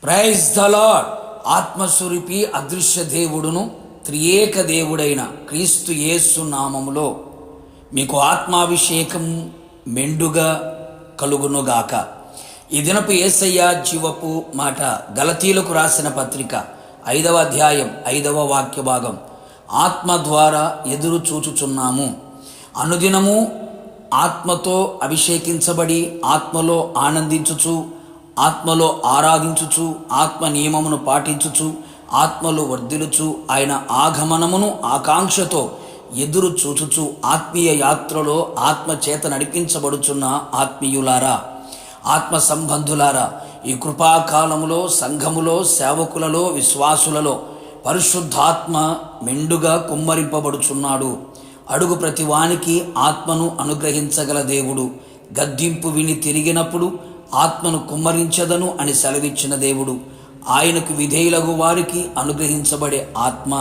Praise the lord. ఆత్మస్వరూపి అదృశ్య దేవుడును త్రియేక దేవుడైన క్రీస్తు యేసు నామములో మీకు ఆత్మాభిషేకం మెండుగా కలుగునుగాక. ఈ దినపు యేసయ్య జీవపు మాట గలతీలకు రాసిన పత్రిక 5వ అధ్యాయం 5వ వాక్య భాగం. ఆత్మ ద్వారా ఎదురు చూచుచున్నాము. అనుదినము ఆత్మతో అభిషేకించబడి ఆత్మలో ఆనందించుచు, ఆత్మలో ఆరాధించుచు, ఆత్మ నియమమును పాటించుచు, ఆత్మలో వర్ధిల్లుచు, ఆయన ఆగమనమును ఆకాంక్షతో ఎదురు చూచుచు ఆత్మీయ యాత్రలో ఆత్మ చేత నడిపించబడుచున్న ఆత్మీయులారా, ఆత్మ సంబంధులారా, ఈ కృపాకాలములో సంఘములో సేవకులలో విశ్వాసులలో పరిశుద్ధాత్మ మెండుగా కుమ్మరింపబడుచున్నాడు. అడుగు ప్రతి వానికి ఆత్మను అనుగ్రహించగల దేవుడు. గద్దింపు విని తిరిగినప్పుడు ఆత్మను కుమ్మరించదను అని సెలవిచ్చిన దేవుడు. ఆయనకు విధేయులగు వారికి అనుగ్రహించబడే ఆత్మ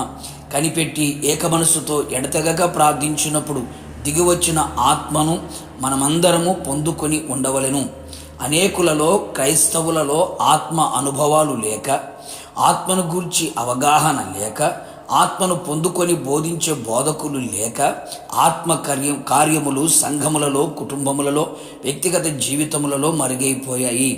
కనిపెట్టి ఏక మనస్సుతో ఎడతెగక ప్రార్థించినప్పుడు దిగివచ్చిన ఆత్మను మనమందరము పొందుకొని ఉండవలెను. అనేకులలో క్రైస్తవులలో ఆత్మ అనుభవాలు లేక, ఆత్మను గూర్చి అవగాహన లేక, ఆత్మను పొందుకొని బోధించే బోధకులు లేక, ఆత్మ కార్యములు సంఘములలో, కుటుంబములలో, వ్యక్తిగత జీవితములలో మరుగైపోయాయి.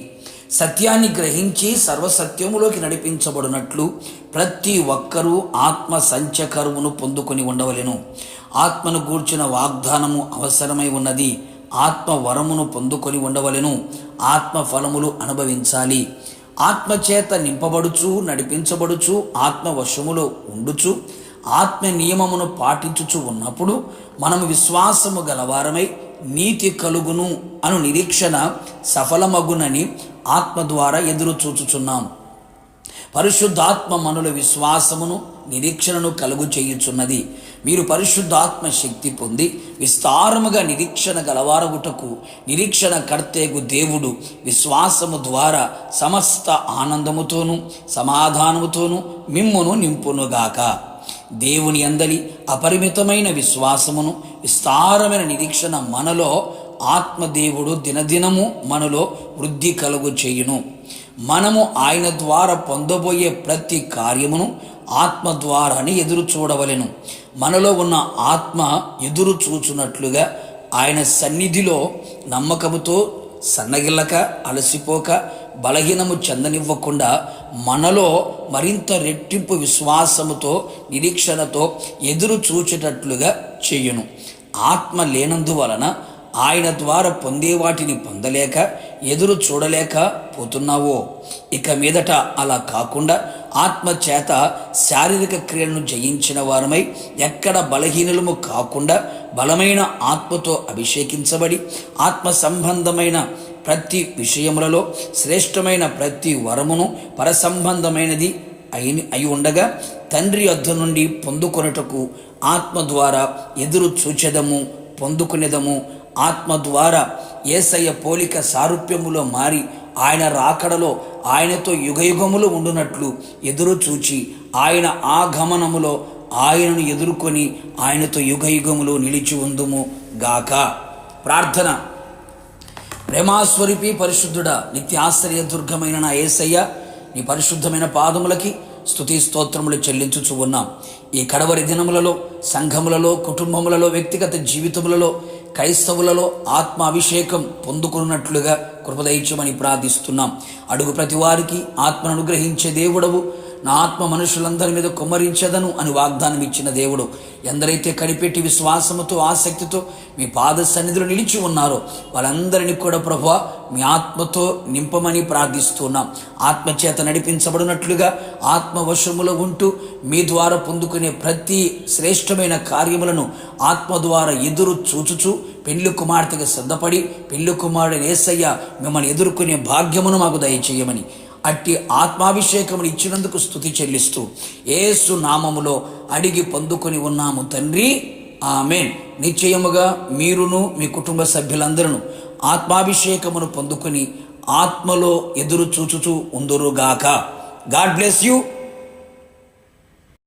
సత్యాన్ని గ్రహించి సర్వసత్యములోకి నడిపించబడినట్లు ప్రతి ఒక్కరూ ఆత్మ సంచకరువును పొందుకొని ఉండవలెను. ఆత్మను గూర్చిన వాగ్దానము అవసరమై ఉన్నది. ఆత్మ వరమును పొందుకొని ఉండవలెను. ఆత్మ ఫలములు అనుభవించాలి. ఆత్మచేత నింపబడుచు, నడిపించబడుచు, ఆత్మ వశములో ఉండుచు, ఆత్మ నియమమును పాటించుచు ఉన్నప్పుడు మనము విశ్వాసము గలవారమై నీతి కలుగును అను నిరీక్షణ సఫలమగునని ఆత్మ ద్వారా ఎదురు చూచుచున్నాం. పరిశుద్ధాత్మ మనుల విశ్వాసమును నిరీక్షణను కలుగు చేయుచున్నది. మీరు పరిశుద్ధాత్మ శక్తి పొంది విస్తారముగా నిరీక్షణ గలవారగుటకు నిరీక్షణ కర్తేగు దేవుడు విశ్వాసము ద్వారా సమస్త ఆనందముతోనూ సమాధానముతోనూ మిమ్మును నింపునుగాక. దేవుని అందలి అపరిమితమైన విశ్వాసమును విస్తారమైన నిరీక్షణ మనలో ఆత్మదేవుడు దినదినము మనలో వృద్ధి కలుగు చేయును. మనము ఆయన ద్వారా పొందబోయే ప్రతి కార్యమును ఆత్మ ద్వారానే ఎదురు చూడవలెను. మనలో ఉన్న ఆత్మ ఎదురు చూచున్నట్లుగా ఆయన సన్నిధిలో నమ్మకముతో సన్నగిల్లక, అలసిపోక, బలహీనము చెందనివ్వకుండా మనలో మరింత రెట్టింపు విశ్వాసముతో నిరీక్షణతో ఎదురు చూచేటట్లుగా చేయును. ఆత్మ లేనందువలన ఆయన ద్వారా పొందే వాటిని పొందలేక ఎదురు చూడలేక పోతున్నావో, ఇక మీదట అలా కాకుండా ఆత్మ చేత శారీరక క్రియలను జయించిన వారమై ఎక్కడ బలహీనులము కాకుండా బలమైన ఆత్మతో అభిషేకించబడి ఆత్మ సంబంధమైన ప్రతి విషయములలో శ్రేష్టమైన ప్రతి వరమును పరసంబంధమైనది అయి ఉండగా తండ్రి యొద్ద నుండి పొందుకొనుటకు ఆత్మ ద్వారా ఎదురు చూచెదము, పొందుకునేదము. ఆత్మ ద్వారా యేసయ్య పోలిక సారూప్యములో మారి ఆయన రాకడలో ఆయనతో యుగయుగములు ఉండునట్లు ఎదురు చూచి ఆయన ఆగమనములో ఆయనను ఎదుర్కొని ఆయనతో యుగయుగములు నిలిచి ఉందుము గాక. ప్రార్థన. ప్రేమాస్వరూపి పరిశుద్ధుడా, నిత్య ఆశ్చర్య దుర్గమైన నా యేసయ్య, నీ పరిశుద్ధమైన పాదములకి స్తుతి స్తోత్రములు చెల్లించుచు ఉన్నాం. ఈ కడవరి దినములలో సంఘములలో, కుటుంబములలో, వ్యక్తిగత జీవితములలో, క్రైస్తవులలో ఆత్మాభిషేకం పొందుకున్నట్లుగా కృపదయించమని ప్రార్థిస్తున్నాం. అడుగు ప్రతి వారికి ఆత్మను అనుగ్రహించే దేవుడవు. నా ఆత్మ మనుషులందరి మీద కుమ్మరించదను అని వాగ్దానం ఇచ్చిన దేవుడు. ఎందరైతే కనిపెట్టి విశ్వాసముతో ఆసక్తితో మీ పాద సన్నిధిలో నిలిచి ఉన్నారో వాళ్ళందరినీ కూడా ప్రభువా మీ ఆత్మతో నింపమని ప్రార్థిస్తున్నాం. ఆత్మచేత నడిపించబడినట్లుగా ఆత్మవశములో ఉంటూ మీ ద్వారా పొందుకునే ప్రతి శ్రేష్టమైన కార్యములను ఆత్మ ద్వారా ఎదురు చూచుచు పెళ్లి కుమార్తెగా సిద్ధపడి పెళ్లి కుమారుడు యేసయ్య మిమ్మల్ని ఎదుర్కొనే భాగ్యమును మాకు దయచేయమని అట్టి ఆత్మాభిషేకమును ఇచ్చినందుకు స్తుతి చెల్లిస్తూ యేసు నామములో అడిగి పొందుకొని ఉన్నాము తండ్రి, ఆమేన్. నిశ్చయముగా మీరును మీ కుటుంబ సభ్యులందరూ ఆత్మాభిషేకమును పొందుకొని ఆత్మలో ఎదురు చూచుచూ ఉందురుగాక. God bless you.